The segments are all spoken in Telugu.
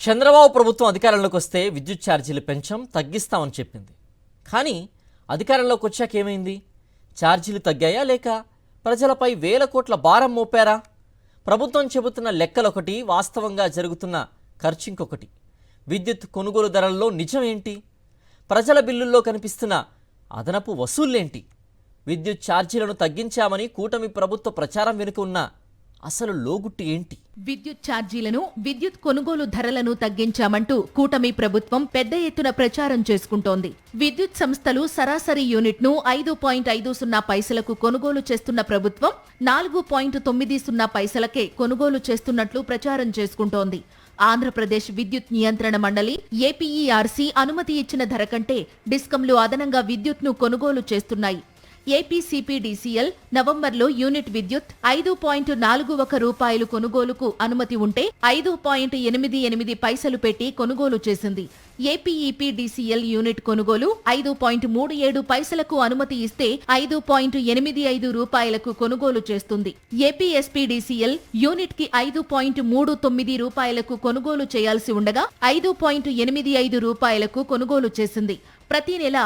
చంద్రబాబు ప్రభుత్వం అధికారంలోకి వస్తే విద్యుత్ ఛార్జీలు తగ్గిస్తామని చెప్పింది. కానీ అధికారంలోకి వచ్చాక ఏమైంది? ఛార్జీలు తగ్గాయా లేక ప్రజలపై వేల కోట్ల భారం మోపారా? ప్రభుత్వం చెబుతున్న లెక్కలొకటి, వాస్తవంగా జరుగుతున్న ఖర్చు ఇంకొకటి. విద్యుత్ కొనుగోలు ధరల్లో నిజం ఏంటి? ప్రజల బిల్లుల్లో కనిపిస్తున్న అదనపు వసూళ్లేంటి? విద్యుత్ ఛార్జీలను తగ్గించామని కూటమి ప్రభుత్వ ప్రచారం వెనుక ఉన్న అసలు లోగుట్టు ఏంటి? విద్యుత్ ఛార్జీలను, విద్యుత్ కొనుగోలు ధరలను తగ్గించామంటూ కూటమి ప్రభుత్వం పెద్ద ఎత్తున ప్రచారం చేసుకుంటోంది. విద్యుత్ సంస్థలు సరాసరి యూనిట్ను 5.50 పైసలకు కొనుగోలు చేస్తున్న ప్రభుత్వం 4.90 పైసలకే కొనుగోలు చేస్తున్నట్లు ప్రచారం చేసుకుంటోంది. ఆంధ్రప్రదేశ్ విద్యుత్ నియంత్రణ మండలి ఏపీఈఆర్సీ అనుమతి ఇచ్చిన ధర కంటే డిస్కంలు అదనంగా విద్యుత్ను కొనుగోలు చేస్తున్నాయి. ఏపీసీపీడీసీఎల్ నవంబర్లో యూనిట్ విద్యుత్ 5.41 రూపాయలు కొనుగోలుకు అనుమతి ఉంటే 5.88 పైసలు పెట్టి కొనుగోలు చేసింది. ఏపీఈపీడీసీఎల్ యూనిట్ కొనుగోలు 5.37 పైసలకు అనుమతి ఇస్తే 5.85 రూపాయలకు కొనుగోలు చేస్తుంది. ఏపీఎస్పీడీసీఎల్ యూనిట్ కి 5.39 రూపాయలకు కొనుగోలు చేయాల్సి ఉండగా 5.85 రూపాయలకు కొనుగోలు చేసింది. ప్రతి నెల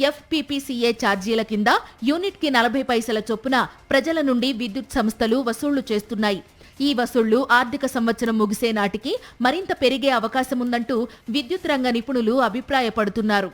ఎఫ్పీపీసీఏ ఛార్జీల కింద యూనిట్ కి 40 పైసల చొప్పున ప్రజల నుండి విద్యుత్ సంస్థలు వసూళ్లు చేస్తున్నాయి. ఈ వసూళ్లు ఆర్థిక సంవత్సరం ముగిసే నాటికి మరింత పెరిగే అవకాశముందంటూ విద్యుత్ రంగ నిపుణులు అభిప్రాయపడుతున్నారు.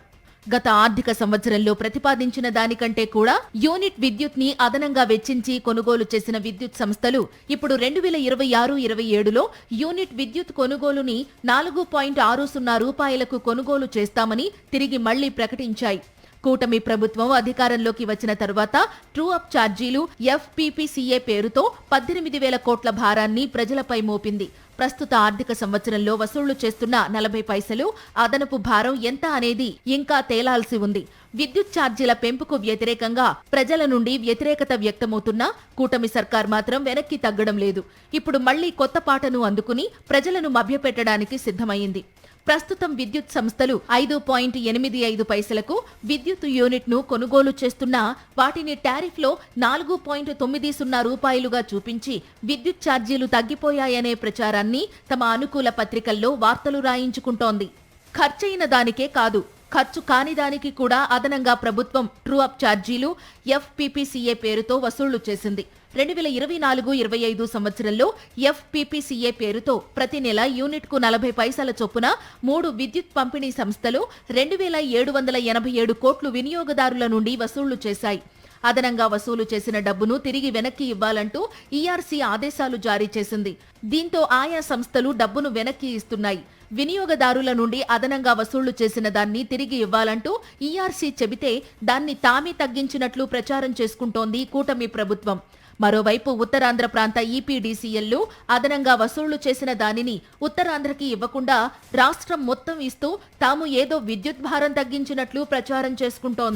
గత ఆర్థిక సంవత్సరంలో ప్రతిపాదించిన దానికంటే కూడా యూనిట్ విద్యుత్ ని అదనంగా వెచ్చించి కొనుగోలు చేసిన విద్యుత్ సంస్థలు ఇప్పుడు 2026-27లో యూనిట్ విద్యుత్ కొనుగోలుని 4.60 రూపాయలకు కొనుగోలు చేస్తామని తిరిగి మళ్లీ ప్రకటించాయి. కూటమి ప్రభుత్వం అధికారంలోకి వచ్చిన తరువాత ట్రూ అప్ ఛార్జీలు ఎఫ్పీపీసీఏ పేరుతో 18,000 కోట్ల భారాన్ని ప్రజలపై మోపింది. ప్రస్తుత ఆర్థిక సంవత్సరంలో వసూళ్లు చేస్తున్న 40 పైసలు అదనపు భారం ఎంత అనేది ఇంకా తేలాల్సి ఉంది. విద్యుత్ ఛార్జీల పెంపుకు వ్యతిరేకంగా ప్రజల నుండి వ్యతిరేకత వ్యక్తమవుతున్నా కూటమి సర్కార్ మాత్రం వెనక్కి తగ్గడం లేదు. ఇప్పుడు మళ్లీ కొత్త పాటను అందుకుని ప్రజలను మభ్యపెట్టడానికి సిద్ధమైంది. ప్రస్తుతం విద్యుత్ సంస్థలు 5.85 పైసలకు విద్యుత్ యూనిట్ ను కొనుగోలు చేస్తున్నా వాటిని టారిఫ్ లో 4.90 రూపాయలుగా చూపించి విద్యుత్ ఛార్జీలు తగ్గిపోయాయనే ప్రచారాన్ని తమ అనుకూల పత్రికల్లో వార్తలు రాయించుకుంటోంది. ఖర్చయిన దానికే కాదు, ఖర్చు కాని దానికి కూడా అదనంగా ప్రభుత్వం ట్రూ అప్ ఛార్జీలు ఎఫ్పీపీసీఏ పేరుతో వసూళ్లు చేసింది. 2024-25 సంవత్సరంలో ఎఫ్పీపీసీఏ పేరుతో ప్రతి నెల యూనిట్ కు 40 పైసల చొప్పున 3 విద్యుత్ పంపిణీ సంస్థలు 2,787 కోట్లు వినియోగదారుల నుండి వసూళ్లు చేశాయి. అదనంగా వసూలు చేసిన డబ్బును తిరిగి వెనక్కి ఇవ్వాలంటూ ఈఆర్సీ ఆదేశాలు జారీ చేసింది. దీంతో ఆయా సంస్థలు డబ్బును వెనక్కి ఇస్తున్నాయి. వినియోగదారుల నుండి అదనంగా వసూళ్లు చేసిన దాన్ని తిరిగి ఇవ్వాలంటూ ఈఆర్సీ చెబితే దాన్ని తామే తగ్గించినట్లు ప్రచారం చేసుకుంటోంది కూటమి ప్రభుత్వం. మరోవైపు ఉత్తరాంధ్ర ప్రాంత ఈపీడీసీఎల్లు అదనంగా వసూళ్లు చేసిన దానిని ఉత్తరాంధ్రకి ఇవ్వకుండా రాష్ట్రం మొత్తం ఇస్తూ తాము ఏదో విద్యుత్ భారం తగ్గించినట్లు ప్రచారం చేసుకుంటోంది.